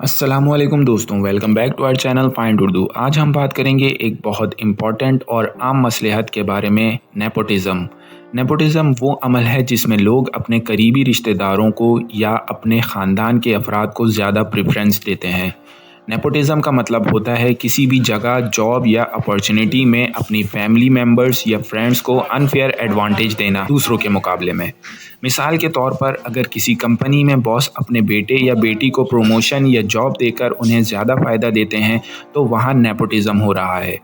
अस्सलामुअलैकुम दोस्तों, welcome back to our channel find Urdu. आज हम बात करेंगे एक बहुत इम्पॉर्टेंट और आम मसलहत के बारे में, नेपोटिज़म। नेपोटिज़म वो अमल है जिसमें लोग अपने करीबी रिश्तेदारों को या अपने ख़ानदान के अफराद को ज़्यादा प्रेफरेंस देते हैं। नेपोटिज़म का मतलब होता है किसी भी जगह, जॉब या अपॉर्चुनिटी में अपनी फैमिली मेम्बर्स या फ्रेंड्स को अनफेयर एडवांटेज देना दूसरों के मुकाबले में। मिसाल के तौर पर अगर किसी कंपनी में बॉस अपने बेटे या बेटी को प्रमोशन या जॉब देकर उन्हें ज़्यादा फ़ायदा देते हैं तो वहाँ नेपोटिज़म हो रहा है।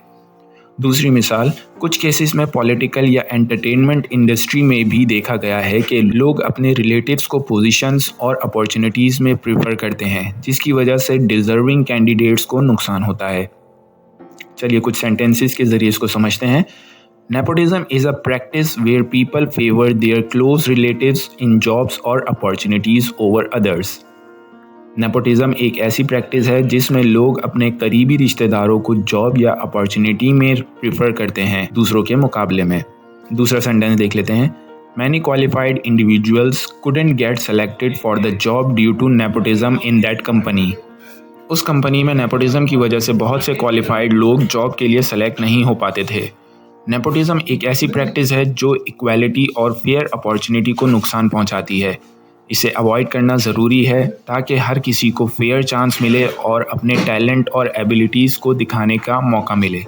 दूसरी मिसाल, कुछ केसेस में पॉलिटिकल या एंटरटेनमेंट इंडस्ट्री में भी देखा गया है कि लोग अपने रिलेटिव्स को पोजीशंस और अपॉर्चुनिटीज़ में प्रेफर करते हैं, जिसकी वजह से डिज़र्विंग कैंडिडेट्स को नुकसान होता है। चलिए कुछ सेंटेंसेस के ज़रिए इसको समझते हैं। Nepotism is a practice where people favor their close relatives in jobs or opportunities over others. Nepotism एक ऐसी प्रैक्टिस है जिसमें लोग अपने करीबी रिश्तेदारों को जॉब या अपॉर्चुनिटी में प्रेफर करते हैं दूसरों के मुकाबले में। दूसरा सेंटेंस देख लेते हैं। Many qualified individuals couldn't get selected for the job due to nepotism in that company. उस कंपनी में नेपोटिज़म की वजह से बहुत से क्वालिफाइड लोग जॉब के लिए सेलेक्ट नहीं हो पाते थे। नेपोटिज़म एक ऐसी प्रैक्टिस है जो इक्वालिटी और फेयर अपॉर्चुनिटी को नुकसान पहुंचाती है। इसे अवॉइड करना ज़रूरी है ताकि हर किसी को फेयर चांस मिले और अपने टैलेंट और एबिलिटीज़ को दिखाने का मौका मिले।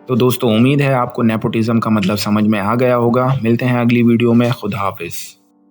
तो दोस्तों, उम्मीद है आपको नेपोटिज़म का मतलब समझ में आ गया होगा। मिलते हैं अगली वीडियो में। खुदा हाफिज़।